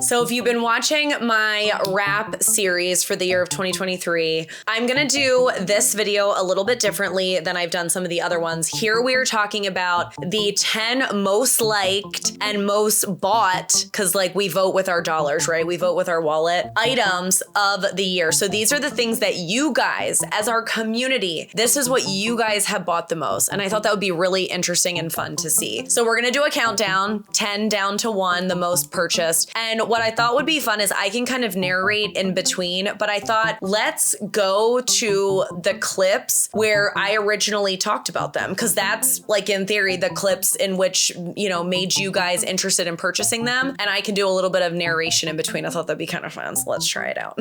So if you've been watching my wrap series for the year of 2023, I'm gonna do this video a little bit differently than I've done some of the other ones. Here we are talking about the 10 most liked and most bought, because like we vote with our dollars, right? We vote with our wallet, items of the year. So these are the things that you guys, as our community, this is what you guys have bought the most. And I thought that would be really interesting and fun to see. So we're gonna do a countdown, 10 down to 1, the most purchased. And what I thought would be fun is I can kind of narrate in between, but I thought let's go to the clips where I originally talked about them, because that's like in theory the clips in which, you know, made you guys interested in purchasing them. And I can do a little bit of narration in between. I thought that'd be kind of fun. So let's try it out.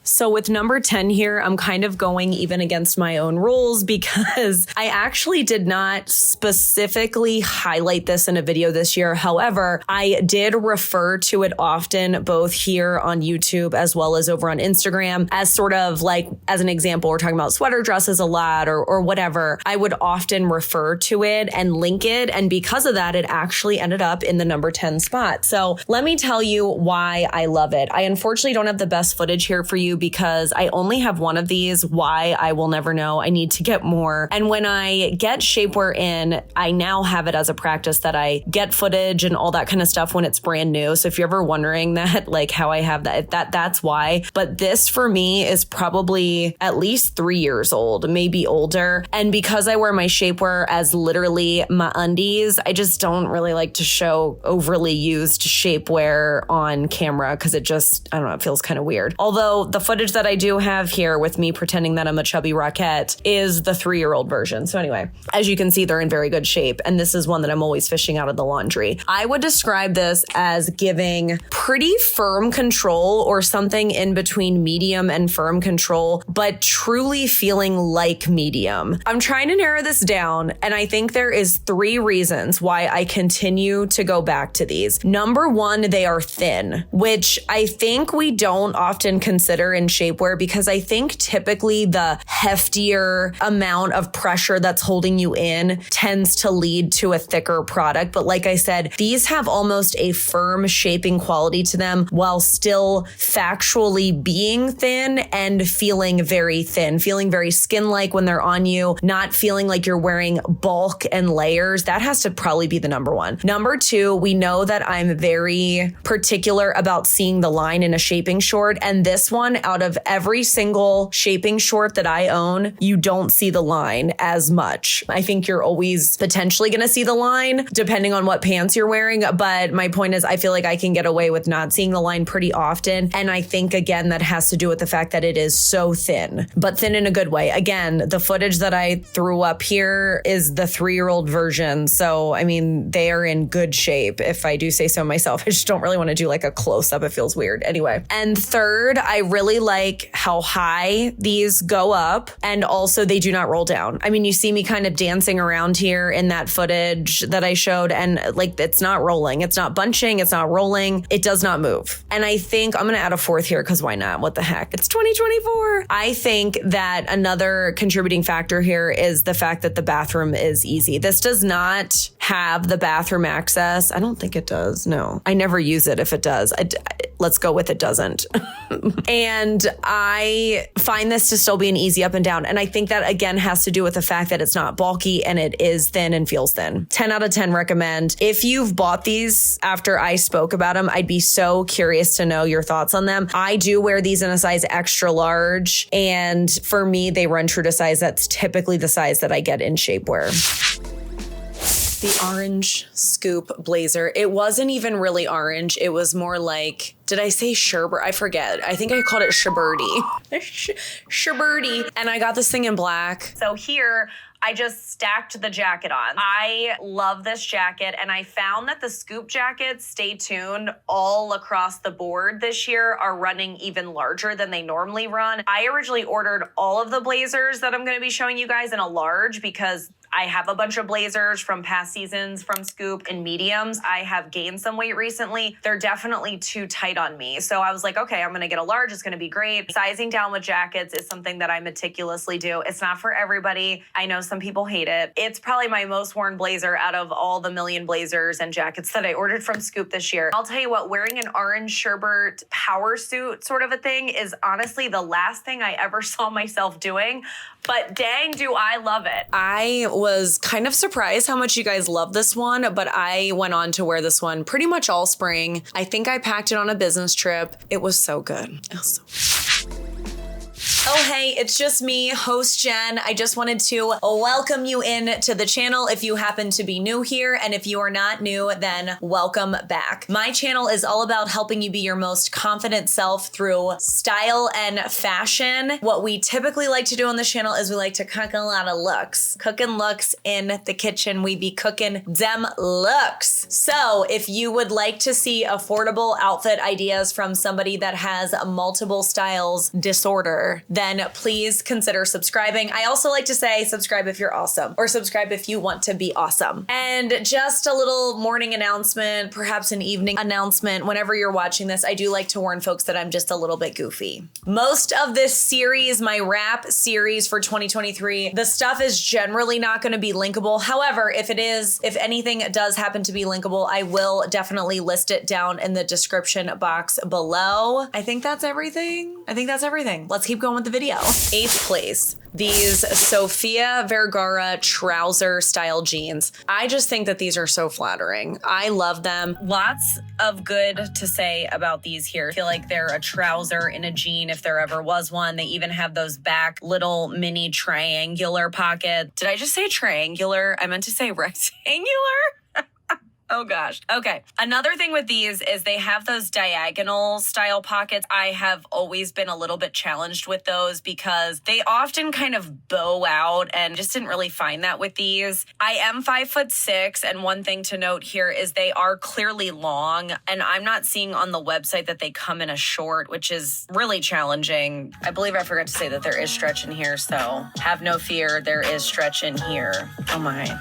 So with number 10 here, I'm kind of going even against my own rules because I actually did not specifically highlight this in a video this year. However, I did refer to it often, both here on YouTube as well as over on Instagram, as sort of like, as an example, we're talking about sweater dresses a lot or whatever. I would often refer to it and link it. And because of that, it actually ended up in the number 10 spot. So let me tell you why I love it. I unfortunately don't have the best footage here for you because I only have one of these. Why, I will never know. I need to get more. And when I get shapewear in, I now have it as a practice that I get footage and all that kind of stuff when it's brand new. So if you're ever wondering that, like how I have that's why. But this for me is probably at least 3 years old, maybe older. And because I wear my shapewear as literally my undies, I just don't really like to show overly used shapewear on camera because it just, I don't know, it feels kind of weird. Although the footage that I do have here with me pretending that I'm a chubby rockette is the 3-year-old version. So anyway, as you can see, they're in very good shape. And this is one that I'm always fishing out of the laundry. I would describe this as giving pretty firm control or something in between medium and firm control, but truly feeling like medium. I'm trying to narrow this down, and I think there is 3 reasons why I continue to go back to these. Number 1, they are thin, which I think we don't often consider in shapewear because I think typically the heftier amount of pressure that's holding you in tends to lead to a thicker product. But like I said, these have almost a firm shaping quality to them while still factually being thin and feeling very thin, feeling very skin-like when they're on you, not feeling like you're wearing bulk and layers. That has to probably be the number 1. Number 2, we know that I'm very particular about seeing the line in a shaping short. And this one, out of every single shaping short that I own, you don't see the line as much. I think you're always potentially going to see the line depending on what pants you're wearing. But my point is, I feel like I can get away with not seeing the line pretty often. And I think, again, that has to do with the fact that it is so thin, but thin in a good way. Again, the footage that I threw up here is the 3-year-old version. So, I mean, they are in good shape, if I do say so myself. I just don't really want to do like a close-up. It feels weird. Anyway. And third, I really like how high these go up, and also they do not roll down. I mean, you see me kind of dancing around here in that footage that I showed, and like it's not rolling, it's not bunching, it's not rolling, it does not move. And I think I'm gonna add a 4th here because why not? What the heck? It's 2024. I think that another contributing factor here is the fact that the bathroom is easy. This does not have the bathroom access. I don't think it does. No, I never use it if it does. Let's go with it doesn't. And I find this to still be an easy up and down. And I think that again has to do with the fact that it's not bulky and it is thin and feels thin. 10 out of 10 recommend. If you've bought these after I spoke about them, I'd be so curious to know your thoughts on them. I do wear these in a size extra large. And for me, they run true to size. That's typically the size that I get in shapewear. The orange scoop blazer. It wasn't even really orange. It was more like, did I say sherbert? I forget. I think I called it sherbirty. Sherbirty. And I got this thing in black. So here, I just stacked the jacket on. I love this jacket, and I found that the scoop jackets, stay tuned, all across the board this year are running even larger than they normally run. I originally ordered all of the blazers that I'm gonna be showing you guys in a large because I have a bunch of blazers from past seasons from Scoop in mediums. I have gained some weight recently. They're definitely too tight on me. So I was like, okay, I'm gonna get a large. It's gonna be great. Sizing down with jackets is something that I meticulously do. It's not for everybody. I know some people hate it. It's probably my most worn blazer out of all the million blazers and jackets that I ordered from Scoop this year. I'll tell you what, wearing an orange sherbet power suit sort of a thing is honestly the last thing I ever saw myself doing, but dang, do I love it. I was kind of surprised how much you guys love this one, but I went on to wear this one pretty much all spring. I think I packed it on a business trip. It was so good. It was so good. Oh, hey, it's just me, host Jen. I just wanted to welcome you in to the channel if you happen to be new here. And if you are not new, then welcome back. My channel is all about helping you be your most confident self through style and fashion. What we typically like to do on this channel is we like to cook a lot of looks. Cooking looks in the kitchen. We be cooking them looks. So if you would like to see affordable outfit ideas from somebody that has multiple styles disorder, then please consider subscribing. I also like to say subscribe if you're awesome, or subscribe if you want to be awesome. And just a little morning announcement, perhaps an evening announcement. Whenever you're watching this, I do like to warn folks that I'm just a little bit goofy. Most of this series, my wrap series for 2023, the stuff is generally not going to be linkable. However, if anything does happen to be linkable, I will definitely list it down in the description box below. I think that's everything. Let's keep going with the video. 8th place, these Sofia Vergara trouser style jeans. I just think that these are so flattering. I love them. Lots of good to say about these here. I feel like they're a trouser in a jean if there ever was one. They even have those back little mini triangular pockets. Did I just say triangular? I meant to say rectangular. Oh gosh. Okay. Another thing with these is they have those diagonal style pockets. I have always been a little bit challenged with those because they often kind of bow out, and just didn't really find that with these. I am 5'6", and one thing to note here is they are clearly long, and I'm not seeing on the website that they come in a short, which is really challenging. I believe I forgot to say that there is stretch in here, so have no fear, there is stretch in here. Oh my.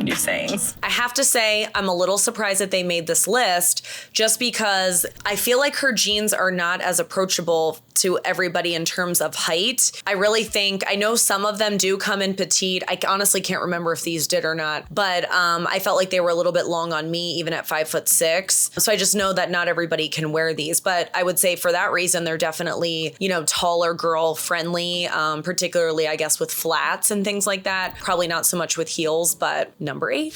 New sayings. I have to say, I'm a little surprised that they made this list just because I feel like her jeans are not as approachable to everybody in terms of height. I really think, I know some of them do come in petite. I honestly can't remember if these did or not, but I felt like they were a little bit long on me, even at 5'6". So I just know that not everybody can wear these, but I would say for that reason, they're definitely, taller girl friendly, particularly I guess with flats and things like that. Probably not so much with heels, but number 8.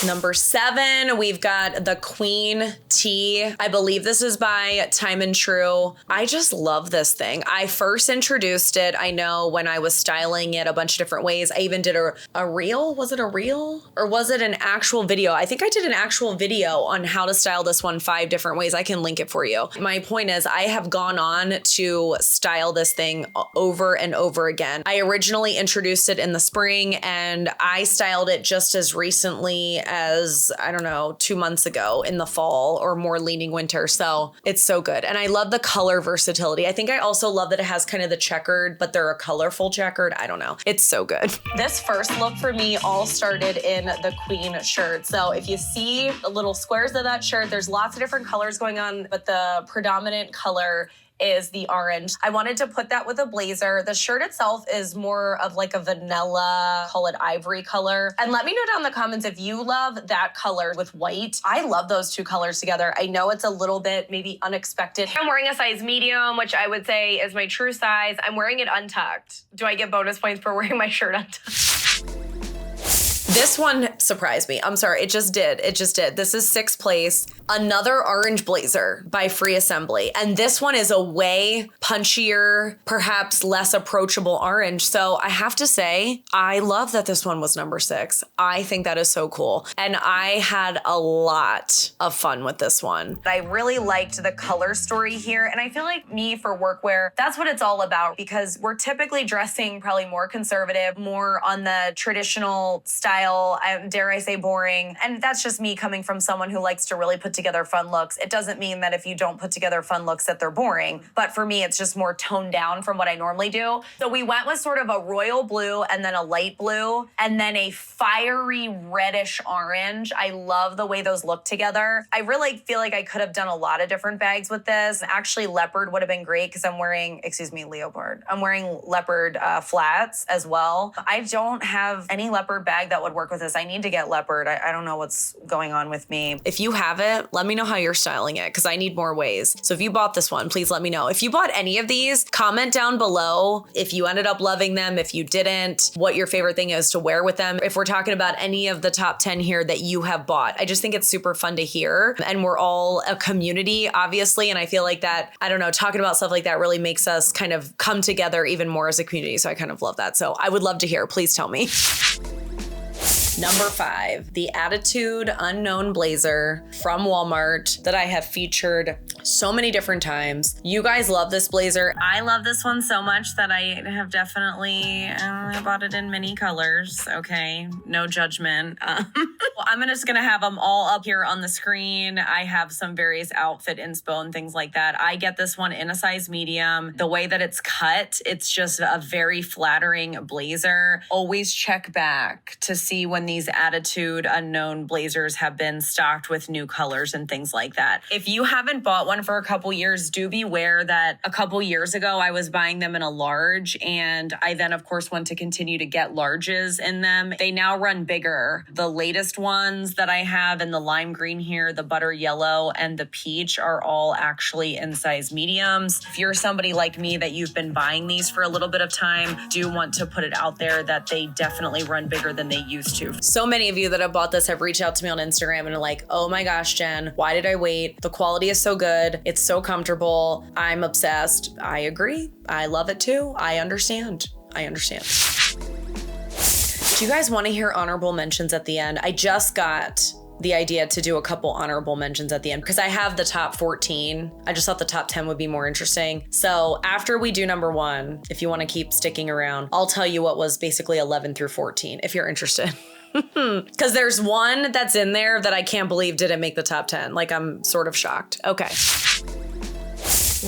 Number 7, we've got the Queen Tee. I believe this is by Time and True. I just love this thing. I first introduced it, I know, when I was styling it a bunch of different ways. I even did a reel. Was it a reel? Or was it an actual video? I think I did an actual video on how to style this one 5 different ways. I can link it for you. My point is, I have gone on to style this thing over and over again. I originally introduced it in the spring, and I styled it just as recently as, I don't know, 2 months ago in the fall, or more leaning winter. So it's so good. And I love the color versatility. I think I also love that it has kind of the checkered, but they're a colorful checkered. I don't know. It's so good. This first look for me all started in the Queen shirt. So if you see the little squares of that shirt, there's lots of different colors going on, but the predominant color is the orange. I wanted to put that with a blazer. The shirt itself is more of like a vanilla, call it ivory color. And let me know down in the comments if you love that color with white. I love those two colors together. I know it's a little bit maybe unexpected. I'm wearing a size medium, which I would say is my true size. I'm wearing it untucked. Do I get bonus points for wearing my shirt untucked? This one surprised me. I'm sorry, it just did. This is 6th place. Another orange blazer by Free Assembly. And this one is a way punchier, perhaps less approachable orange. So I have to say, I love that this one was number 6. I think that is so cool. And I had a lot of fun with this one. I really liked the color story here. And I feel like me for workwear, that's what it's all about, because we're typically dressing probably more conservative, more on the traditional style style, dare I say boring. And that's just me coming from someone who likes to really put together fun looks. It doesn't mean that if you don't put together fun looks that they're boring. But for me, it's just more toned down from what I normally do. So we went with sort of a royal blue and then a light blue and then a fiery reddish orange. I love the way those look together. I really feel like I could have done a lot of different bags with this. Actually, leopard would have been great because I'm wearing, leopard. I'm wearing leopard flats as well. I don't have any leopard bag that would work with this. I need to get leopard. I don't know what's going on with me. If you have it, let me know how you're styling it because I need more ways. So if you bought this one, please let me know. If you bought any of these, comment down below if you ended up loving them, if you didn't, what your favorite thing is to wear with them. If we're talking about any of the top 10 here that you have bought, I just think it's super fun to hear. And we're all a community, obviously. And I feel like that, I don't know, talking about stuff like that really makes us kind of come together even more as a community. So I kind of love that. So I would love to hear. Please tell me. Number 5, the Attitude Unknown Blazer from Walmart that I have featured so many different times. You guys love this blazer. I love this one so much that I have definitely I bought it in many colors. Okay, no judgment. Well, I'm just gonna have them all up here on the screen. I have some various outfit inspo and things like that. I get this one in a size medium. The way that it's cut, it's just a very flattering blazer. Always check back to see when these Attitude Unknown blazers have been stocked with new colors and things like that. If you haven't bought one for a couple years, do beware that a couple years ago I was buying them in a large and I then of course want to continue to get larges in them. They now run bigger. The latest ones that I have in the lime green here, the butter yellow and the peach are all actually in size mediums. If you're somebody like me that you've been buying these for a little bit of time, do want to put it out there that they definitely run bigger than they used to. So many of you that have bought this have reached out to me on Instagram and are like, oh my gosh, Jen, why did I wait? The quality is so good. It's so comfortable. I'm obsessed. I agree. I love it too. I understand. Do you guys want to hear honorable mentions at the end? I just got the idea to do a couple honorable mentions at the end because I have the top 14. I just thought the top 10 would be more interesting. So after we do number 1, if you want to keep sticking around, I'll tell you what was basically 11 through 14 if you're interested. Because there's one that's in there that I can't believe didn't make the top 10. Like, I'm sort of shocked. Okay.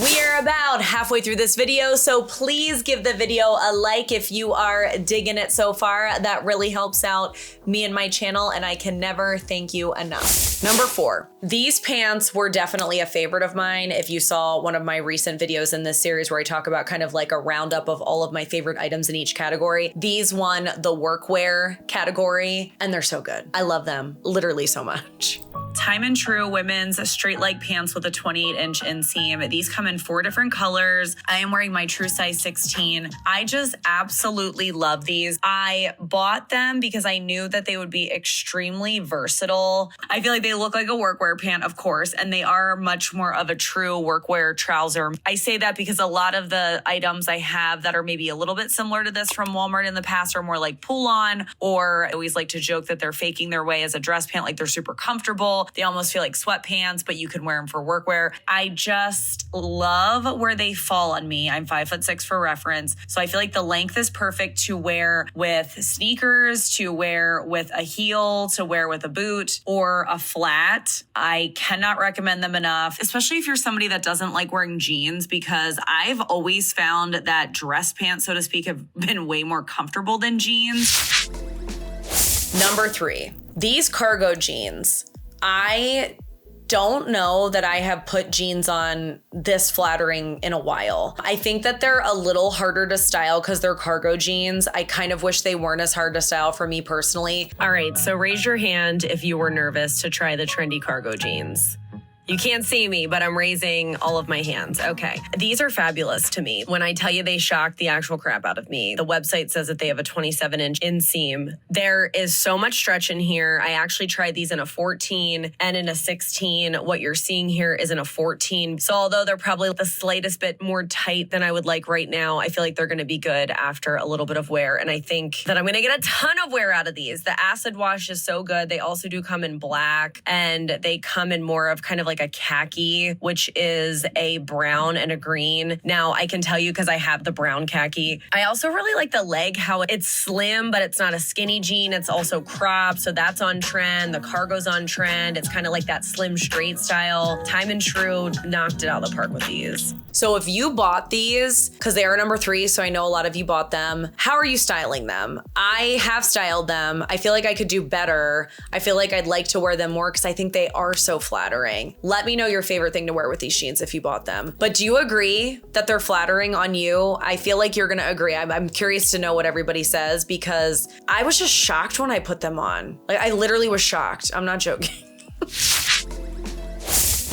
We are about halfway through this video, so please give the video a like if you are digging it so far. That really helps out me and my channel, and I can never thank you enough. Number 4, these pants were definitely a favorite of mine. If you saw one of my recent videos in this series where I talk about kind of like a roundup of all of my favorite items in each category, these won the workwear category, and they're so good. I love them literally so much. Time and True women's straight leg pants with a 28-inch inseam. These come in 4 different colors. I am wearing my true size 16. I just absolutely love these. I bought them because I knew that they would be extremely versatile. I feel like they look like a workwear pant, of course, and they are much more of a true workwear trouser. I say that because a lot of the items I have that are maybe a little bit similar to this from Walmart in the past are more like pull-on, or I always like to joke that they're faking their way as a dress pant, like they're super comfortable. They almost feel like sweatpants, but you can wear them for workwear. I just love where they fall on me. I'm 5'6" for reference. So I feel like the length is perfect to wear with sneakers, to wear with a heel, to wear with a boot or a flat. I cannot recommend them enough, especially if you're somebody that doesn't like wearing jeans, because I've always found that dress pants, so to speak, have been way more comfortable than jeans. Number 3, these cargo jeans. I don't know that I have put jeans on this flattering in a while. I think that they're a little harder to style because they're cargo jeans. I kind of wish they weren't as hard to style for me personally. All right, so raise your hand if you were nervous to try the trendy cargo jeans. You can't see me, but I'm raising all of my hands. Okay. These are fabulous to me. When I tell you they shocked the actual crap out of me, the website says that they have a 27-inch inseam. There is so much stretch in here. I actually tried these in a 14 and in a 16. What you're seeing here is in a 14. So although they're probably the slightest bit more tight than I would like right now, I feel like they're going to be good after a little bit of wear. And I think that I'm going to get a ton of wear out of these. The acid wash is so good. They also do come in black, and they come in more of kind of like like a khaki, which is a brown and a green. Now I can tell you because I have the brown khaki. I also really like the leg, how it's slim, but it's not a skinny jean. It's also cropped, so that's on trend. The cargo's on trend. It's kind of like that slim straight style. Time and True knocked it out of the park with these. So if you bought these, because they are number 3, so I know a lot of you bought them, how are you styling them? I have styled them. I feel like I could do better. I feel like I'd like to wear them more because I think they are so flattering. Let me know your favorite thing to wear with these jeans if you bought them. But do you agree that they're flattering on you? I feel like you're gonna agree. I'm curious to know what everybody says because I was just shocked when I put them on. Like I literally was shocked. I'm not joking.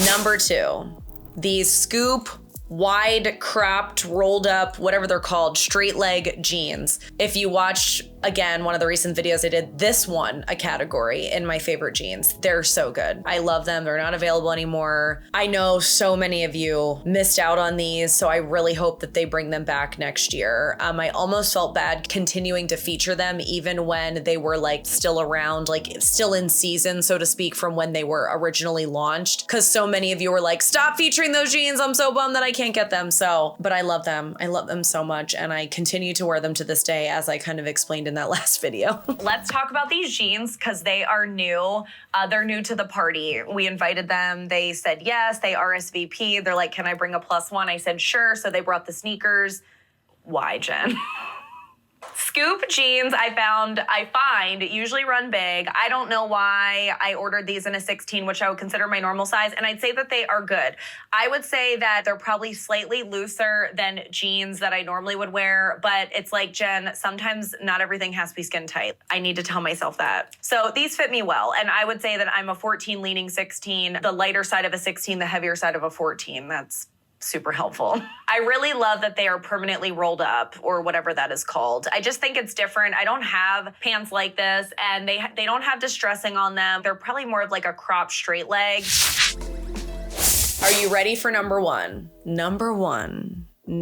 Number 2, these scoop wide cropped, rolled up, whatever they're called, straight leg jeans. If you watch, again, one of the recent videos I did, this one, a category in my favorite jeans. They're so good. I love them. They're not available anymore. I know so many of you missed out on these, so I really hope that they bring them back next year. I almost felt bad continuing to feature them even when they were like still around, like still in season, so to speak, from when they were originally launched. Because so many of you were like, stop featuring those jeans. I'm so bummed that I can't get them. So, but I love them. I love them so much. And I continue to wear them to this day, as I kind of explained in that last video. Let's talk about these jeans because they are new. They're new to the party. We invited them. They said yes. They RSVP. They're like, can I bring a +1? I said, sure. So they brought the sneakers. Why, Jen? Scoop jeans I find usually run big. I don't know why I ordered these in a 16, which I would consider my normal size, and I'd say that they are good. I would say that they're probably slightly looser than jeans that I normally would wear, but it's like, Jen, sometimes not everything has to be skin tight. I need to tell myself that. So these fit me well, and I would say that I'm a 14 leaning 16, the lighter side of a 16, the heavier side of a 14. That's super helpful. I really love that they are permanently rolled up or whatever that is called. I just think it's different. I don't have pants like this and they don't have distressing on them. They're probably more of like a cropped straight leg. Are you ready for number 1? Number one. The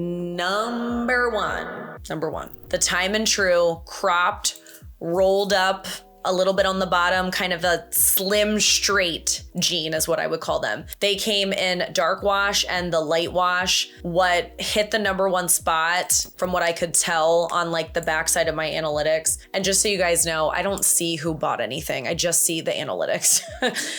Time and True cropped, rolled up, a little bit on the bottom, kind of a slim straight jean is what I would call them. They came in dark wash and the light wash. What hit the number 1 spot from what I could tell on like the backside of my analytics. And just so you guys know, I don't see who bought anything. I just see the analytics.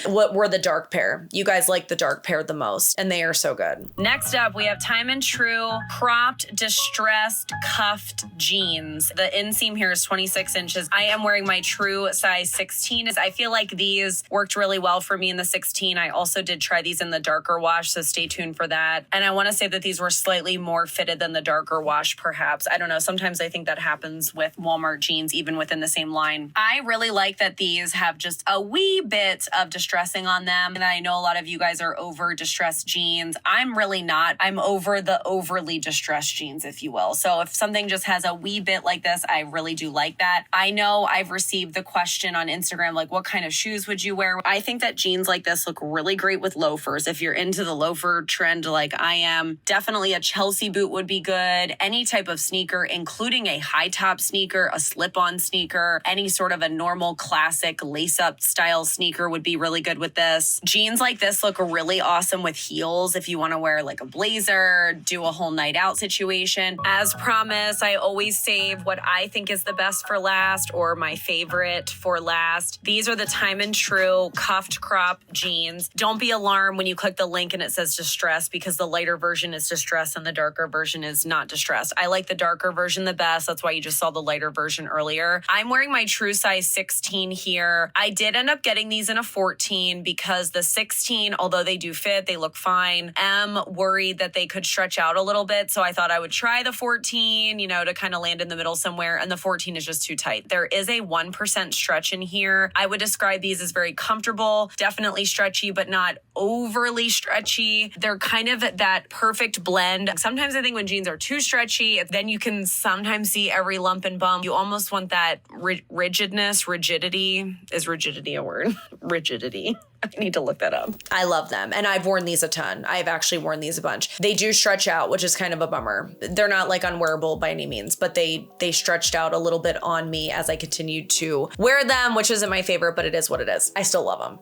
What were the dark pair? You guys like the dark pair the most and they are so good. Next up, we have Time and True cropped, distressed, cuffed jeans. The inseam here is 26 inches. I am wearing my True size 16. I feel like these worked really well for me in the 16. I also did try these in the darker wash, so stay tuned for that. And I want to say that these were slightly more fitted than the darker wash, perhaps. I don't know. Sometimes I think that happens with Walmart jeans, even within the same line. I really like that these have just a wee bit of distressing on them. And I know a lot of you guys are over distressed jeans. I'm really not. I'm over the overly distressed jeans, if you will. So if something just has a wee bit like this, I really do like that. I know I've received the question on Instagram, like, what kind of shoes would you wear? I think that jeans like this look really great with loafers. If you're into the loafer trend like I am, definitely a Chelsea boot would be good. Any type of sneaker, including a high top sneaker, a slip-on sneaker, any sort of a normal classic lace-up style sneaker would be really good with this. Jeans like this look really awesome with heels if you want to wear like a blazer, do a whole night out situation. As promised, I always save what I think is the best for last or my favorite for last. These are the Time and True cuffed crop jeans. Don't be alarmed when you click the link and it says distressed because the lighter version is distressed and the darker version is not distressed. I like the darker version the best. That's why you just saw the lighter version earlier. I'm wearing my True size 16 here. I did end up getting these in a 14 because the 16, although they do fit, they look fine. Am worried that they could stretch out a little bit. So I thought I would try the 14, to kind of land in the middle somewhere. And the 14 is just too tight. There is a 1% stretch in here. I would describe these as very comfortable, definitely stretchy, but not overly stretchy. They're kind of that perfect blend. Sometimes I think when jeans are too stretchy, then you can sometimes see every lump and bump. You almost want that rigidity. Is rigidity a word? Rigidity. I need to look that up. I love them. And I've worn these a ton. I've actually worn these a bunch. They do stretch out, which is kind of a bummer. They're not like unwearable by any means, but they stretched out a little bit on me as I continued to wear them, which isn't my favorite, but it is what it is. I still love them,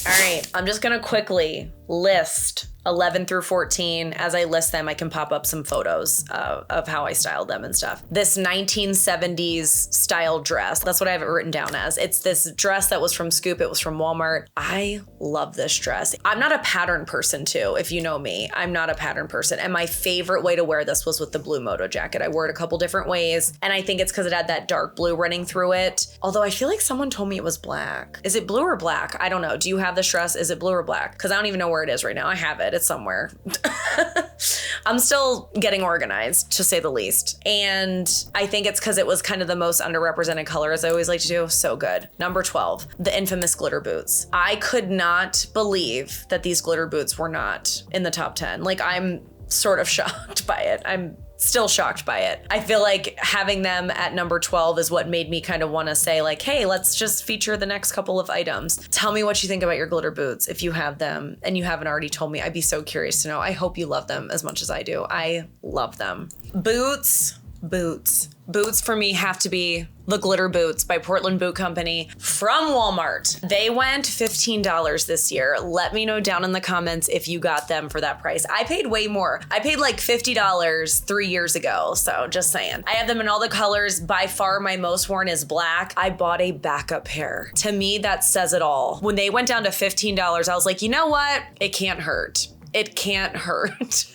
All right, I'm just gonna quickly list 11 through 14. As I list them, I can pop up some photos of how I styled them and stuff. This 1970s style dress, that's what I have it written down as. It's this dress that was from Scoop, it was from Walmart. I love this dress. I'm not a pattern person too, if you know me. I'm not a pattern person. And my favorite way to wear this was with the blue moto jacket. I wore it a couple different ways, and I think it's because it had that dark blue running through it. Although I feel like someone told me it was black. Is it blue or black? I don't know. Do you have this dress? Is it blue or black? Because I don't even know where it is right now. I have it. It's somewhere. I'm still getting organized, to say the least. And I think it's because it was kind of the most underrepresented color, as I always like to do. So good. Number 12, the infamous glitter boots. I could not believe that these glitter boots were not in the top 10. Like, I'm sort of shocked by it. I'm still shocked by it. I feel like having them at number 12 is what made me kind of want to say like, hey, let's just feature the next couple of items. Tell me what you think about your glitter boots. If you have them and you haven't already told me, I'd be so curious to know. I hope you love them as much as I do. I love them. Boots. Boots for me have to be the glitter boots by Portland Boot Company from Walmart. They went $15 this year. Let me know down in the comments if you got them for that price. I paid way more. I paid like $50 3 years ago, so just saying. I have them in all the colors. By far my most worn is black. I bought a backup pair. To me, that says it all. When they went down to $15, I was like, you know what? It can't hurt. It can't hurt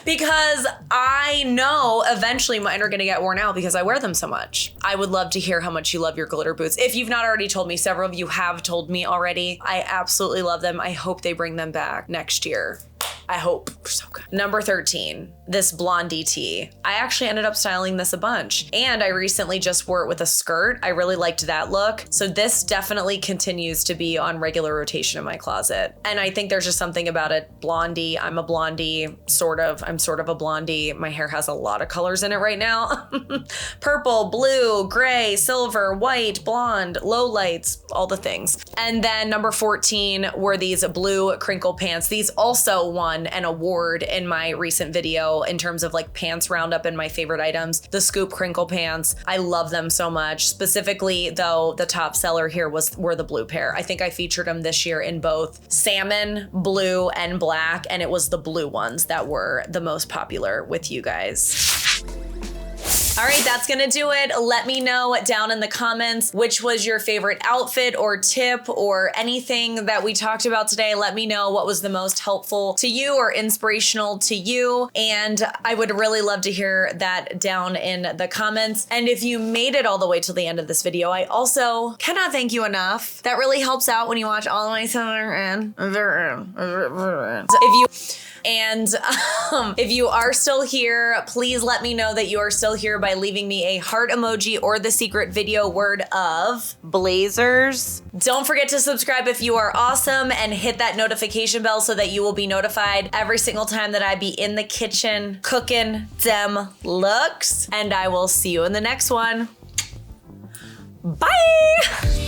because I know eventually mine are gonna get worn out because I wear them so much. I would love to hear how much you love your glitter boots. If you've not already told me, several of you have told me already. I absolutely love them. I hope they bring them back next year. I hope. They're so good. Number 13, this blondie tee. I actually ended up styling this a bunch, and I recently just wore it with a skirt. I really liked that look. So this definitely continues to be on regular rotation in my closet. And I think there's just something about it. Blondie, I'm a blondie, sort of. I'm sort of a blondie. My hair has a lot of colors in it right now. Purple, blue, gray, silver, white, blonde, low lights, all the things. And then number 14 were these blue crinkle pants. These also won an award in my recent video in terms of like pants roundup and my favorite items. The Scoop crinkle pants, I love them so much. Specifically though, the top seller here were the blue pair. I think I featured them this year in both salmon, blue, and black, and it was the blue ones that were the most popular with you guys. All right, that's gonna do it. Let me know down in the comments which was your favorite outfit or tip or anything that we talked about today. Let me know what was the most helpful to you or inspirational to you. And I would really love to hear that down in the comments. And if you made it all the way till the end of this video, I also cannot thank you enough. That really helps out when you watch all the way to if you are still here, please let me know that you are still here by leaving me a heart emoji or the secret video word of Blazers. Don't forget to subscribe if you are awesome and hit that notification bell so that you will be notified every single time that I be in the kitchen cooking them looks. And I will see you in the next one. Bye!